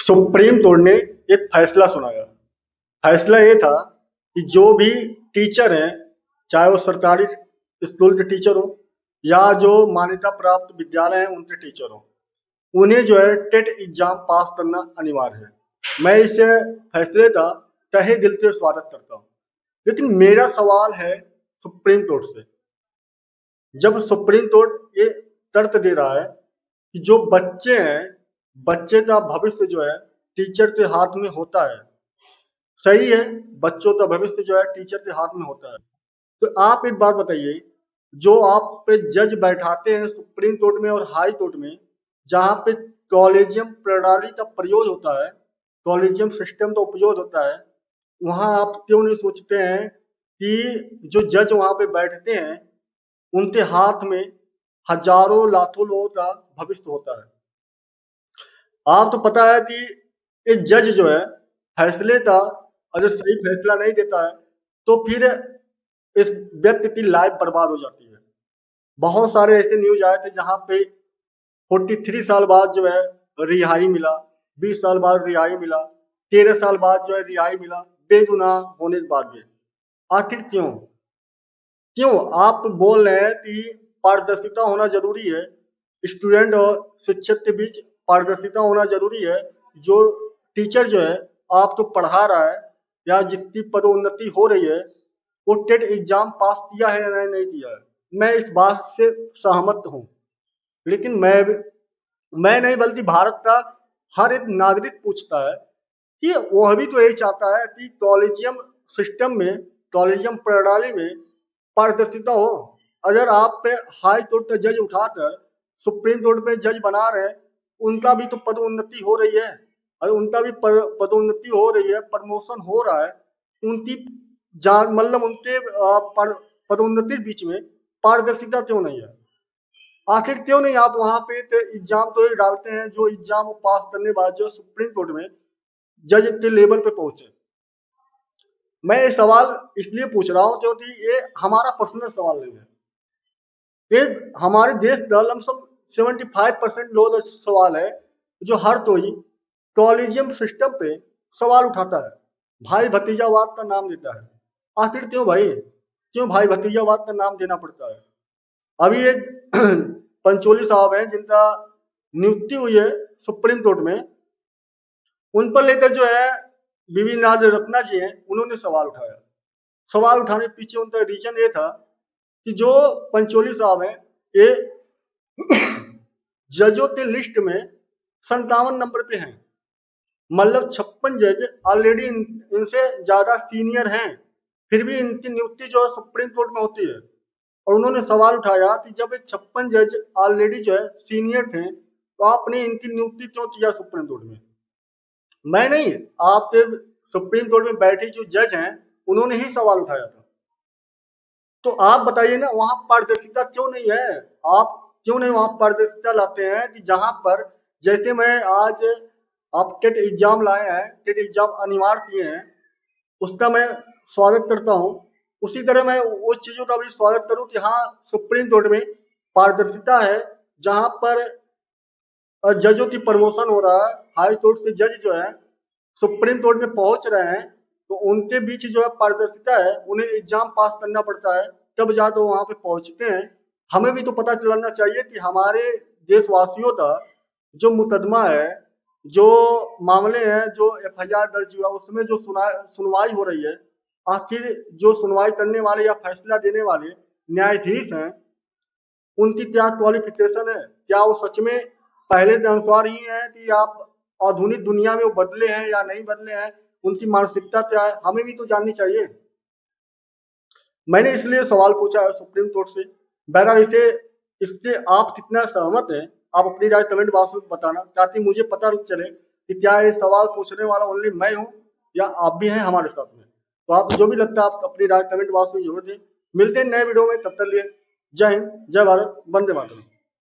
Supreme court ने एक फैसला सुनाया। फैसला ये था कि जो भी टीचर हैं, चाहे वो सरकारी स्कूल के टीचर हो या जो मान्यता प्राप्त विद्यालय हैं उनके टीचर हो, उन्हें जो है टेट एग्जाम पास करना अनिवार्य है। मैं इस फैसले का तहे दिल से स्वागत करता हूँ। लेकिन मेरा सवाल है सुप्रीम कोर्ट से, जब सुप्रीम कोर्ट ये तर्क दे रहा है कि जो बच्चे हैं, बच्चे का भविष्य जो है टीचर के हाथ में होता है। सही है, बच्चों का भविष्य जो है टीचर के हाथ में होता है। तो आप एक बात बताइए, जो आप पे जज बैठाते हैं सुप्रीम कोर्ट में और हाई कोर्ट में, जहाँ पे कॉलेजियम प्रणाली का प्रयोग होता है, कॉलेजियम सिस्टम का उपयोग होता है, वहाँ आप क्यों नहीं सोचते हैं कि जो जज वहाँ पे बैठते हैं उनके हाथ में हजारों लाखों लोगों का भविष्य होता है। आप तो पता है कि एक जज जो है फैसले का अगर सही फैसला नहीं देता है तो फिर इस व्यक्ति की लाइफ बर्बाद हो जाती है। बहुत सारे ऐसे न्यूज आए थे जहाँ पे 43 साल बाद जो है रिहाई मिला, 20 साल बाद रिहाई मिला, 13 साल बाद जो है रिहाई मिला, बेगुनाह होने के बाद भी। आखिर क्यों क्यों आप बोल रहे हैं कि पारदर्शिता होना जरूरी है, स्टूडेंट और शिक्षक के बीच पारदर्शिता होना जरूरी है। जो टीचर जो है आपको पढ़ा रहा है या जिसकी पदोन्नति हो रही है वो टेट एग्जाम पास किया है या नहीं किया है, मैं इस बात से सहमत हूँ। लेकिन मैं नहीं बल्कि भारत का हर एक नागरिक पूछता है कि वह भी तो यही चाहता है कि कॉलेजियम सिस्टम में, कॉलेजियम प्रणाली में पारदर्शिता हो। अगर आप पे हाई कोर्ट का जज उठाकर सुप्रीम कोर्ट पे जज बना रहे हैं, उनका भी तो पदोन्नति हो रही है, और उनका भी पदोन्नति हो रही है, प्रमोशन हो रहा है, उनकी मतलब उनके पदोन्नति बीच में पारदर्शिता क्यों नहीं है? आखिर क्यों नहीं आप वहां पे एग्जाम तो ये डालते हैं जो एग्जाम पास करने बाद जो सुप्रीम कोर्ट में जज के लेवल पे पहुंचे? मैं ये सवाल इसलिए पूछ रहा हूँ क्योंकि ये हमारा पर्सनल सवाल नहीं है, ये हमारे देश का लमसम 75% लोगों का सवाल है जो हर कोई कॉलेजियम सिस्टम पे सवाल उठाता है, भाई भतीजावाद का नाम देता है। आखिर क्यों भाई, क्यों भाई भतीजावाद का नाम देना पड़ता है? अभी एक पंचोली साहब हैं जिनका नियुक्ति हुई है सुप्रीम कोर्ट में, उन पर लेकर जो है बीवी नाज रत्ना जी हैं, उन्होंने सवाल उठाया। सवाल उठाने के पीछे उनका रीजन ये था कि जो पंचोली साहब हैं ये जजों के लिस्ट में 57 नंबर पे हैं, मतलब 56 जज ऑलरेडी इनसे ज्यादा सीनियर हैं, फिर भी इनकी नियुक्ति जो है सुप्रीम कोर्ट में होती है। और उन्होंने सवाल उठाया कि जब 56 जज ऑलरेडी जो है सीनियर थे तो आपने इनकी नियुक्ति क्यों किया सुप्रीम कोर्ट में? मैं नहीं, आपके सुप्रीम कोर्ट में बैठे जो जज हैं उन्होंने ही सवाल उठाया था। तो आप बताइए ना, वहां पारदर्शिता क्यों नहीं है? आप क्यों नहीं वहां पारदर्शिता लाते हैं कि जहां पर, जैसे मैं आज आप टेट एग्जाम लाए हैं, टेट एग्जाम अनिवार्य किए हैं, उसका मैं स्वागत करता हूँ। उसी तरह मैं उस चीजों का भी स्वागत करूँ कि हाँ सुप्रीम कोर्ट में पारदर्शिता है, जहां पर जजों की प्रमोशन हो रहा है, हाई कोर्ट से जज जो है सुप्रीम कोर्ट में पहुंच रहे हैं, तो उनके बीच जो है पारदर्शिता है, उन्हें एग्जाम पास करना पड़ता है तब जाकर वहां पे पहुंचते हैं। हमें भी तो पता चलना चाहिए कि हमारे देशवासियों का जो मुकदमा है, जो मामले हैं, जो FIR दर्ज हुआ उसमें जो सुनवाई हो रही है, आखिर जो सुनवाई करने वाले या फैसला देने वाले न्यायाधीश हैं उनकी क्या क्वालिफिकेशन है? क्या वो सच में पहले के अनुसार ही है कि आप आधुनिक दुनिया में वो बदले हैं या नहीं बदले हैं? उनकी मानसिकता क्या है, हमें भी तो जाननी चाहिए। मैंने इसलिए सवाल पूछा है सुप्रीम कोर्ट से। बहरहाल इससे आप कितना सहमत हैं, आप अपनी राय कमेंट बॉक्स में बताना, ताकि मुझे पता चले कि क्या ये सवाल पूछने वाला ओनली मैं हूँ या आप भी हैं हमारे साथ में। तो आप जो भी लगता है आप अपनी राय कमेंट बॉक्स में जरूर दें। मिलते हैं नए वीडियो में, तब तक लिए जय हिंद, जय भारत, वंदे मातरम।